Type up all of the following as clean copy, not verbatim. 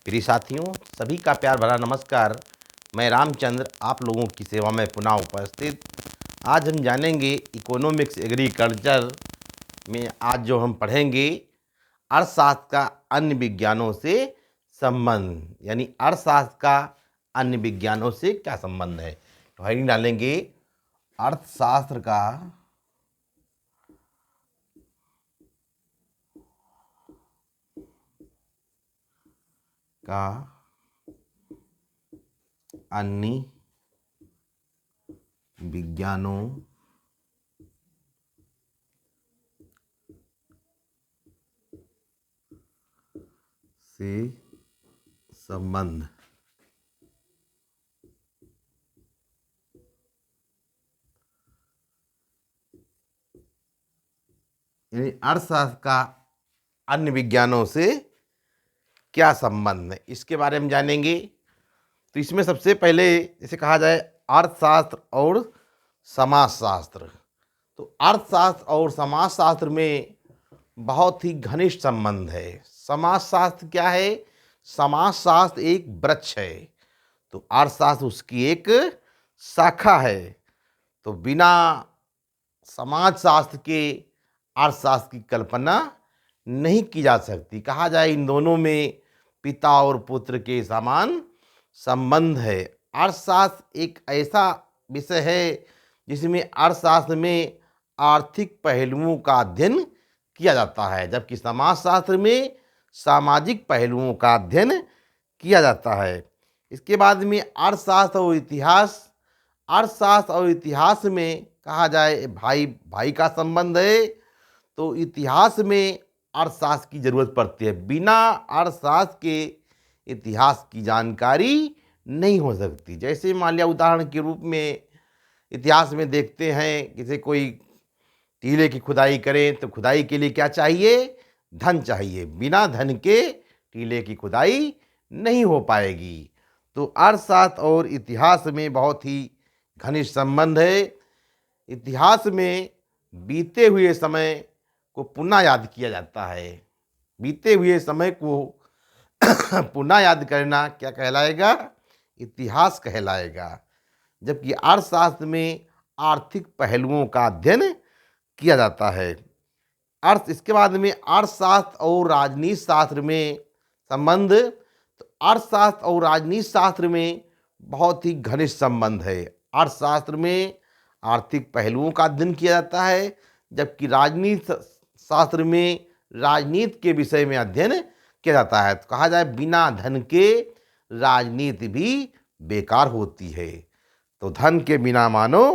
प्रिय साथियों, सभी का प्यार भरा नमस्कार। मैं रामचंद्र आप लोगों की सेवा में पुनः उपस्थित। आज हम जानेंगे इकोनॉमिक्स एग्रीकल्चर में आज जो हम पढ़ेंगे अर्थशास्त्र का अन्य विज्ञानों से संबंध, यानी अर्थशास्त्र का अन्य विज्ञानों से क्या संबंध है। तो हेडिंग डालेंगे अर्थशास्त्र का अन्य विज्ञानों से संबंध। यानी अर्थशास्त्र का अन्य विज्ञानों से क्या संबंध है, इसके बारे में जानेंगे। तो इसमें सबसे पहले जैसे कहा जाए अर्थशास्त्र और समाजशास्त्र, तो अर्थशास्त्र और समाजशास्त्र में बहुत ही घनिष्ठ संबंध है। समाजशास्त्र क्या है? समाजशास्त्र एक वृक्ष है, तो अर्थशास्त्र उसकी एक शाखा है। तो बिना समाजशास्त्र के अर्थशास्त्र की कल्पना नहीं की जा सकती। कहा जाए इन दोनों में पिता और पुत्र के समान संबंध है। अर्थशास्त्र एक ऐसा विषय है जिसमें अर्थशास्त्र में आर्थिक पहलुओं का अध्ययन किया जाता है, जबकि समाजशास्त्र में सामाजिक पहलुओं का अध्ययन किया जाता है। इसके बाद में अर्थशास्त्र और इतिहास। अर्थशास्त्र और इतिहास में कहा जाए भाई भाई का संबंध है, तो इतिहास में अर्थशास्त्र की जरूरत पड़ती है। बिना अर्थशास्त्र के इतिहास की जानकारी नहीं हो सकती। जैसे मान लिया उदाहरण के रूप में इतिहास में देखते हैं, किसी कोई टीले की खुदाई करें तो खुदाई के लिए क्या चाहिए? धन चाहिए। बिना धन के टीले की खुदाई नहीं हो पाएगी। तो अर्थशास्त्र और इतिहास में बहुत ही घनिष्ठ संबंध है। इतिहास में बीते हुए समय को पुनः याद किया जाता है। बीते हुए समय को पुनः याद करना क्या कहलाएगा? इतिहास कहलाएगा। जबकि अर्थशास्त्र में आर्थिक पहलुओं का अध्ययन किया जाता है। इसके बाद में अर्थशास्त्र और राजनीति शास्त्र में संबंध। तो अर्थशास्त्र और राजनीति शास्त्र में बहुत ही घनिष्ठ संबंध है। अर्थशास्त्र में आर्थिक पहलुओं का अध्ययन किया जाता है, जबकि राजनीति शास्त्र में राजनीति के विषय में अध्ययन किया जाता है। तो कहा जाए बिना धन के राजनीति भी बेकार होती है। तो धन के बिना मानो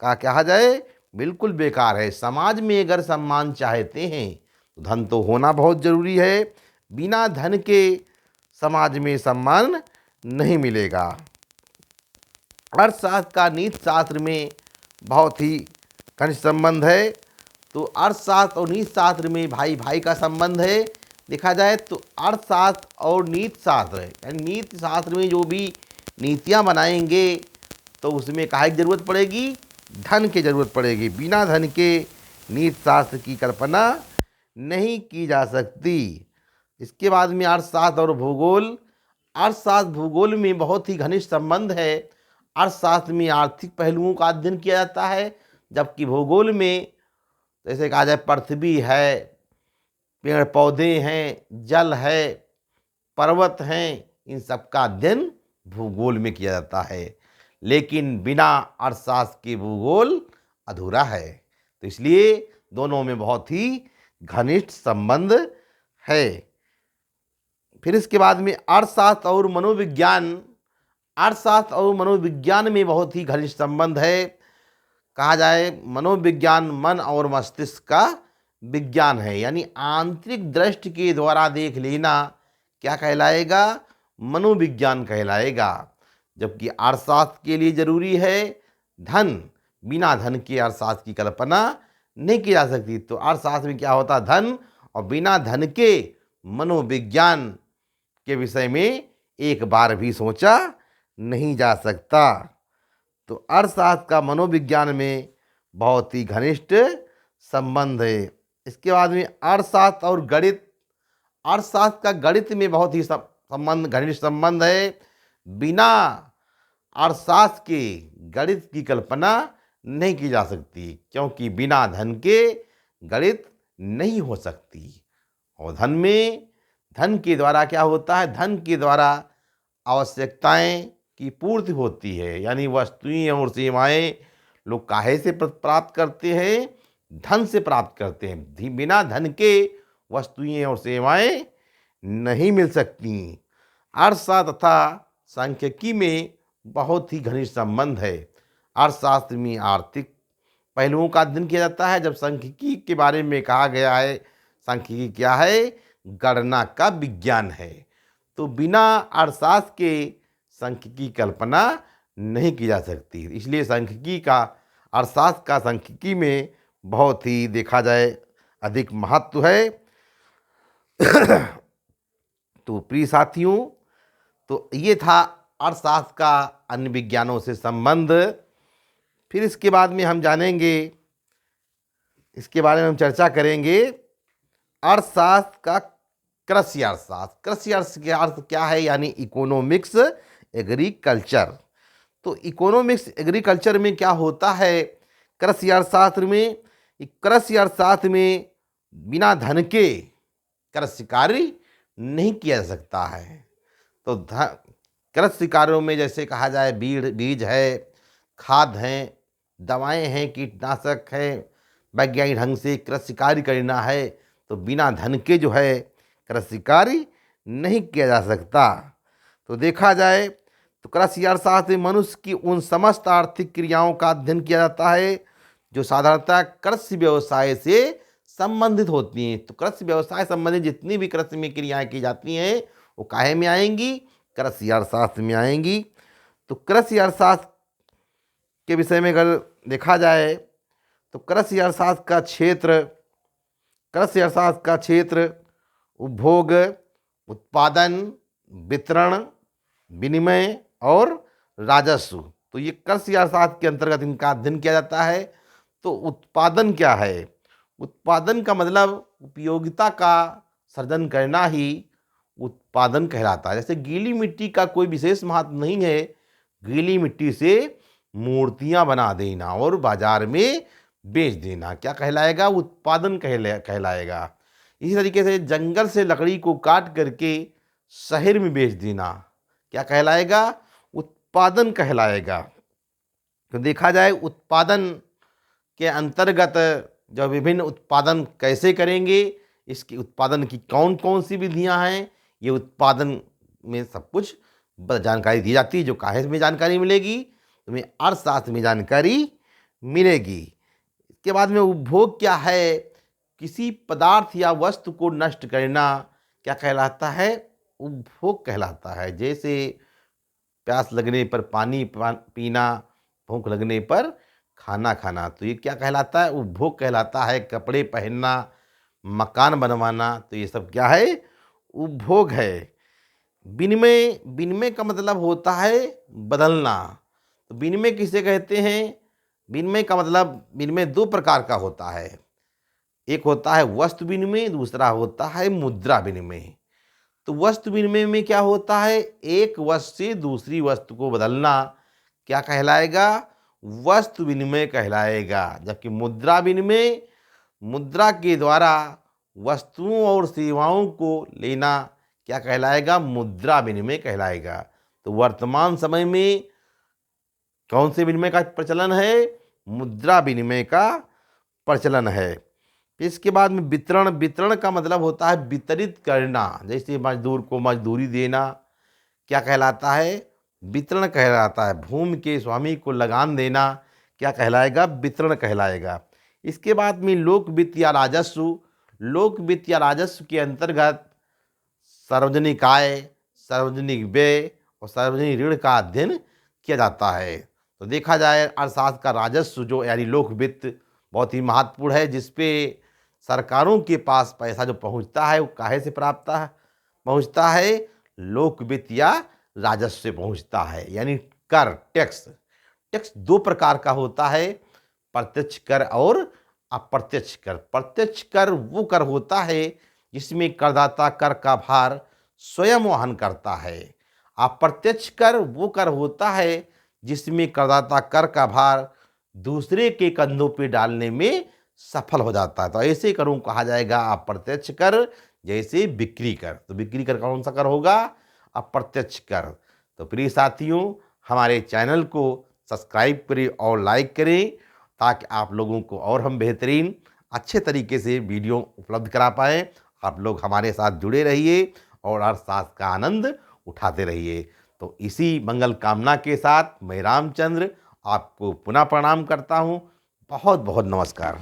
का कहा जाए बिल्कुल बेकार है। समाज में अगर सम्मान चाहते हैं तो धन तो होना बहुत जरूरी है। बिना धन के समाज में सम्मान नहीं मिलेगा। अर्थशास्त्र का नीति शास्त्र में बहुत ही घनिष्ठ संबंध है। तो अर्थशास्त्र और नीति शास्त्र में भाई भाई का संबंध है। देखा जाए तो अर्थशास्त्र और नीति शास्त्र, यानी नीति शास्त्र में जो भी नीतियाँ बनाएंगे तो उसमें काहे की जरूरत पड़ेगी? धन की जरूरत पड़ेगी। बिना धन के नीति शास्त्र की कल्पना नहीं की जा सकती। इसके बाद में अर्थशास्त्र और भूगोल। अर्थशास्त्र भूगोल में बहुत ही घनिष्ठ संबंध है। अर्थशास्त्र में आर्थिक पहलुओं का अध्ययन किया जाता है, जबकि भूगोल में जैसे कहा जाए पृथ्वी है, पेड़ पौधे हैं, जल है, पर्वत हैं, इन सब का अध्ययन भूगोल में किया जाता है। लेकिन बिना अर्थशास्त्र के भूगोल अधूरा है। तो इसलिए दोनों में बहुत ही घनिष्ठ संबंध है। फिर इसके बाद में अर्थशास्त्र और मनोविज्ञान। अर्थशास्त्र और मनोविज्ञान में बहुत ही घनिष्ठ संबंध है। कहा जाए मनोविज्ञान मन और मस्तिष्क का विज्ञान है, यानी आंतरिक दृष्टि के द्वारा देख लेना क्या कहलाएगा? मनोविज्ञान कहलाएगा। जबकि अर्थशास्त्र के लिए जरूरी है धन। बिना धन के अर्थशास्त्र की कल्पना नहीं की जा सकती। तो अर्थशास्त्र में क्या होता है? धन। और बिना धन के मनोविज्ञान के विषय में एक बार भी सोचा नहीं जा सकता। तो अर्थशास्त्र का मनोविज्ञान में बहुत ही घनिष्ठ संबंध है। इसके बाद में अर्थशास्त्र और गणित। अर्थशास्त्र का गणित में बहुत ही संबंध घनिष्ठ संबंध है। बिना अर्थशास्त्र के गणित की कल्पना नहीं की जा सकती, क्योंकि बिना धन के गणित नहीं हो सकती। और धन के द्वारा क्या होता है, धन के द्वारा आवश्यकताएं की पूर्ति होती है, यानी वस्तुएं और सेवाएं लोग काहे से प्राप्त करते हैं, धन से प्राप्त करते हैं। बिना धन के वस्तुएं और सेवाएं नहीं मिल सकती। अर्थशास्त्र तथा सांख्यिकी में बहुत ही घनिष्ठ संबंध है। अर्थशास्त्र में आर्थिक पहलुओं का अध्ययन किया जाता है, जब सांख्यिकी के बारे में कहा गया है, सांख्यिकी क्या है, गणना का विज्ञान है। तो बिना अर्थशास्त्र के सांख्यिकी की कल्पना नहीं की जा सकती। इसलिए सांख्यिकी का, अर्थशास्त्र का सांख्यिकी में बहुत ही देखा जाए अधिक महत्व है। तो प्रिय साथियों, तो ये था अर्थशास्त्र का अन्य विज्ञानों से संबंध। फिर इसके बाद में हम जानेंगे, इसके बारे में हम चर्चा करेंगे, अर्थशास्त्र का कृषि अर्थशास्त्र। कृषि अर्थ के अर्थ क्या है, यानी इकोनॉमिक्स एग्रीकल्चर। तो इकोनॉमिक्स एग्रीकल्चर में क्या होता है, कृषि अर्थशास्त्र में, कृषि अर्थशास्त्र में बिना धन के कृषि कार्य नहीं किया जा सकता है। तो कृषि कार्यों में जैसे कहा जाए बीज है, खाद हैं, दवाएं हैं, कीटनाशक हैं, वैज्ञानिक ढंग से कृषि कार्य करना है, तो बिना धन के जो है कृषि कार्य नहीं किया जा सकता। तो देखा जाए तो कृषि अर्थशास्त्र में मनुष्य की उन समस्त आर्थिक क्रियाओं का अध्ययन किया जाता है जो साधारणतः कृषि व्यवसाय से संबंधित होती हैं। तो कृषि व्यवसाय संबंधित जितनी भी कृषि में क्रियाएं की जाती हैं वो काहे में आएंगी, कृषि अर्थशास्त्र में आएंगी। तो कृषि अर्थशास्त्र के विषय में अगर देखा जाए तो कृषि अर्थशास्त्र का क्षेत्र उपभोग, उत्पादन, वितरण, विनिमय और राजस्व, तो ये कृषि अर्थशास्त्र के अंतर्गत इनका अध्ययन किया जाता है। तो उत्पादन क्या है, उत्पादन का मतलब उपयोगिता का सृजन करना ही उत्पादन कहलाता है। जैसे गीली मिट्टी का कोई विशेष महत्व नहीं है, गीली मिट्टी से मूर्तियां बना देना और बाजार में बेच देना क्या कहलाएगा, उत्पादन कहलाएगा। इसी तरीके से जंगल से लकड़ी को काट करके शहर में बेच देना क्या कहलाएगा, उत्पादन कहलाएगा। तो देखा जाए उत्पादन के अंतर्गत जो विभिन्न उत्पादन कैसे करेंगे, इसके उत्पादन की कौन कौन सी विधियां हैं, ये उत्पादन में सब कुछ जानकारी दी जाती है। जो काहे में जानकारी मिलेगी, तुम्हें अर्थशास्त्र में जानकारी मिलेगी। इसके बाद में उपभोग क्या है, किसी पदार्थ या वस्तु को नष्ट करना क्या कहलाता है, उपभोग कहलाता है। जैसे प्यास लगने पर पानी पीना, भूख लगने पर खाना खाना, तो ये क्या कहलाता है, उपभोग कहलाता है। कपड़े पहनना, मकान बनवाना, तो ये सब क्या है, उपभोग है। विनिमय का मतलब होता है बदलना। तो विनिमय किसे कहते हैं, विनिमय का मतलब, विनिमय दो प्रकार का होता है, एक होता है वस्तु विनिमय, दूसरा होता है मुद्रा विनिमय। तो वस्तु विनिमय में क्या होता है, एक वस्तु से दूसरी वस्तु को बदलना क्या कहलाएगा, वस्तु विनिमय कहलाएगा। जबकि मुद्रा विनिमय, मुद्रा के द्वारा वस्तुओं और सेवाओं को लेना क्या कहलाएगा, मुद्रा विनिमय कहलाएगा। तो वर्तमान समय में कौन से विनिमय का प्रचलन है, मुद्रा विनिमय का प्रचलन है। इसके बाद में वितरण का मतलब होता है वितरित करना। जैसे मजदूर को मजदूरी देना क्या कहलाता है, वितरण कहलाता है। भूमि के स्वामी को लगान देना क्या कहलाएगा, वितरण कहलाएगा। इसके बाद में लोक वित्त या राजस्व, लोक वित्त या राजस्व के अंतर्गत सार्वजनिक आय, सार्वजनिक व्यय और सार्वजनिक ऋण का अध्ययन किया जाता है। तो देखा जाए अर्थशास्त्र का राजस्व जो यानी लोक वित्त बहुत ही महत्वपूर्ण है, जिसपे सरकारों के पास पैसा जो पहुंचता है वो काहे से प्राप्त पहुंचता है, लोक वित्त या राजस्व से पहुंचता है। यानी कर, टैक्स दो प्रकार का होता है, प्रत्यक्ष कर और अप्रत्यक्ष कर। प्रत्यक्ष कर वो कर होता है जिसमें करदाता कर का भार स्वयं वहन करता है। अप्रत्यक्ष कर वो कर होता है जिसमें करदाता कर का भार दूसरे के कंधों पे डालने में सफल हो जाता है। तो ऐसे करों कहा जाएगा अप्रत्यक्ष कर, जैसे बिक्री कर। तो बिक्री कर कौन सा कर होगा? अप्रत्यक्ष कर। तो प्रिय साथियों, हमारे चैनल को सब्सक्राइब करें और लाइक करें, ताकि आप लोगों को और हम बेहतरीन अच्छे तरीके से वीडियो उपलब्ध करा पाएँ। आप लोग हमारे साथ जुड़े रहिए और अर्थशास्त्र का आनंद उठाते रहिए। तो इसी मंगल कामना के साथ मैं रामचंद्र आपको पुनः प्रणाम करता हूँ। बहुत बहुत नमस्कार।